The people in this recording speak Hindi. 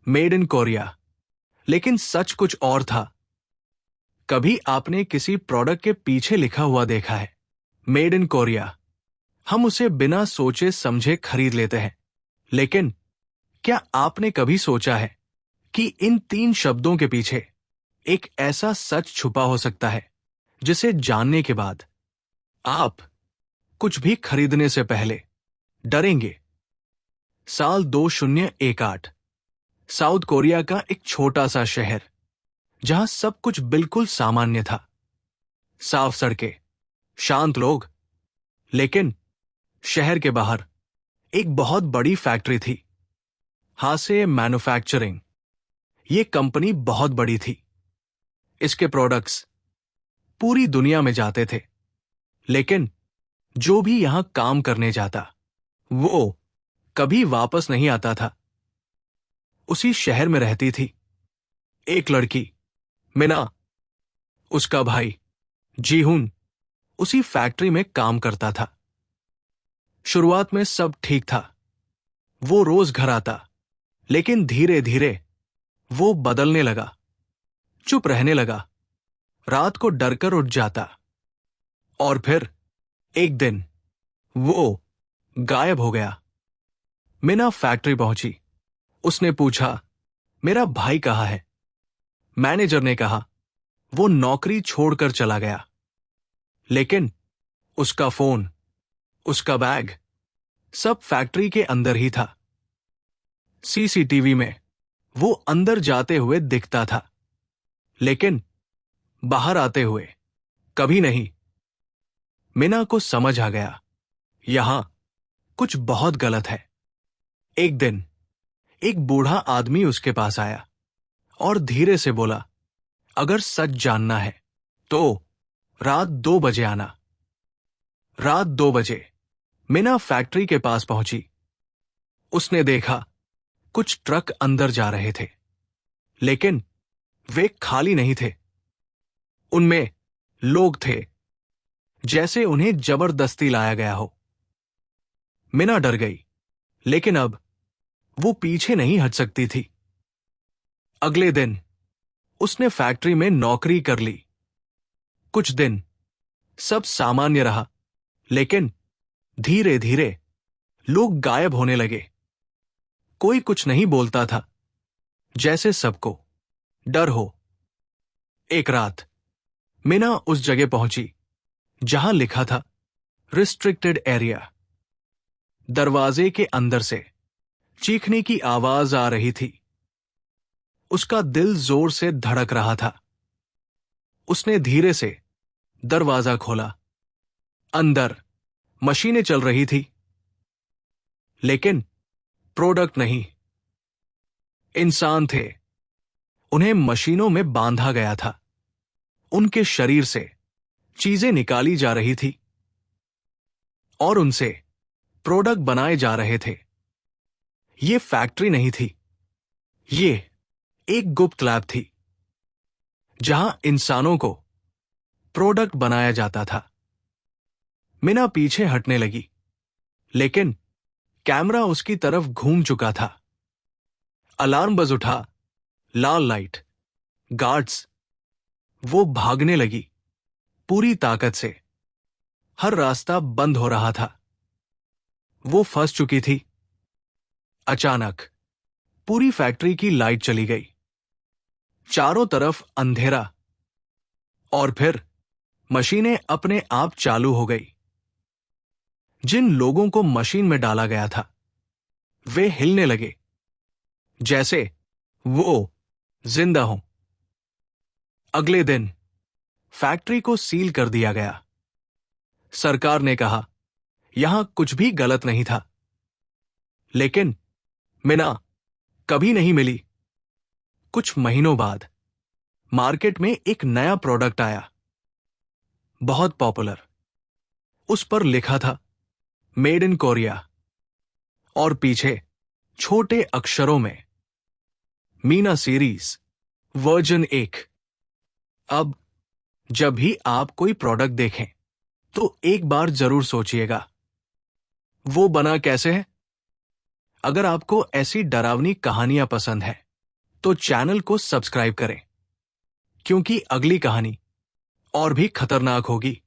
Made in Korea. लेकिन सच कुछ और था। कभी आपने किसी प्रोडक्ट के पीछे लिखा हुआ देखा है, मेड इन कोरिया? हम उसे बिना सोचे समझे खरीद लेते हैं। लेकिन क्या आपने कभी सोचा है कि इन 3 शब्दों के पीछे एक ऐसा सच छुपा हो सकता है जिसे जानने के बाद आप कुछ भी खरीदने से पहले डरेंगे? साल 2018, साउथ कोरिया का एक छोटा सा शहर, जहां सब कुछ बिल्कुल सामान्य था। साफ सड़कें, शांत लोग। लेकिन शहर के बाहर एक बहुत बड़ी फैक्ट्री थी, हासे मैन्युफैक्चरिंग। ये कंपनी बहुत बड़ी थी। इसके प्रोडक्ट्स पूरी दुनिया में जाते थे। लेकिन जो भी यहां काम करने जाता, वो कभी वापस नहीं आता था। उसी शहर में रहती थी एक लड़की, मिना। उसका भाई जीहुन उसी फैक्ट्री में काम करता था। शुरुआत में सब ठीक था। वो रोज घर आता, लेकिन धीरे धीरे वो बदलने लगा। चुप रहने लगा, रात को डरकर उठ जाता। और फिर एक दिन वो गायब हो गया। मिना फैक्ट्री पहुंची। उसने पूछा, मेरा भाई कहाँ है? मैनेजर ने कहा, वो नौकरी छोड़कर चला गया। लेकिन उसका फोन, उसका बैग, सब फैक्ट्री के अंदर ही था। सीसीटीवी में वो अंदर जाते हुए दिखता था, लेकिन बाहर आते हुए कभी नहीं। मिना को समझ आ गया, यहां कुछ बहुत गलत है। एक दिन एक बूढ़ा आदमी उसके पास आया और धीरे से बोला, अगर सच जानना है तो रात 2 बजे आना। रात 2 बजे मिना फैक्ट्री के पास पहुंची। उसने देखा कुछ ट्रक अंदर जा रहे थे, लेकिन वे खाली नहीं थे। उनमें लोग थे, जैसे उन्हें जबरदस्ती लाया गया हो। मिना डर गई, लेकिन अब वो पीछे नहीं हट सकती थी। अगले दिन उसने फैक्ट्री में नौकरी कर ली। कुछ दिन सब सामान्य रहा, लेकिन धीरे धीरे लोग गायब होने लगे। कोई कुछ नहीं बोलता था, जैसे सबको डर हो। एक रात मिना उस जगह पहुंची जहां लिखा था रिस्ट्रिक्टेड एरिया। दरवाजे के अंदर से चीखने की आवाज आ रही थी। उसका दिल जोर से धड़क रहा था। उसने धीरे से दरवाजा खोला। अंदर मशीनें चल रही थी, लेकिन प्रोडक्ट नहीं। इंसान थे। उन्हें मशीनों में बांधा गया था। उनके शरीर से चीजें निकाली जा रही थी और उनसे प्रोडक्ट बनाए जा रहे थे। ये फैक्ट्री नहीं थी, ये एक गुप्त लैब थी, जहां इंसानों को प्रोडक्ट बनाया जाता था। मिना पीछे हटने लगी, लेकिन कैमरा उसकी तरफ घूम चुका था। अलार्म बज उठा, लाल लाइट, गार्ड्स। वो भागने लगी पूरी ताकत से। हर रास्ता बंद हो रहा था। वो फंस चुकी थी। अचानक पूरी फैक्ट्री की लाइट चली गई। चारों तरफ अंधेरा। और फिर मशीनें अपने आप चालू हो गई। जिन लोगों को मशीन में डाला गया था, वे हिलने लगे, जैसे वो जिंदा हों। अगले दिन फैक्ट्री को सील कर दिया गया। सरकार ने कहा, यहां कुछ भी गलत नहीं था। लेकिन मिना कभी नहीं मिली। कुछ महीनों बाद मार्केट में एक नया प्रोडक्ट आया, बहुत पॉपुलर। उस पर लिखा था मेड इन कोरिया, और पीछे छोटे अक्षरों में मीना सीरीज वर्जन 1। अब जब भी आप कोई प्रोडक्ट देखें, तो एक बार जरूर सोचिएगा, वो बना कैसे है? अगर आपको ऐसी डरावनी कहानियां पसंद है, तो चैनल को सब्सक्राइब करें, क्योंकि अगली कहानी और भी खतरनाक होगी।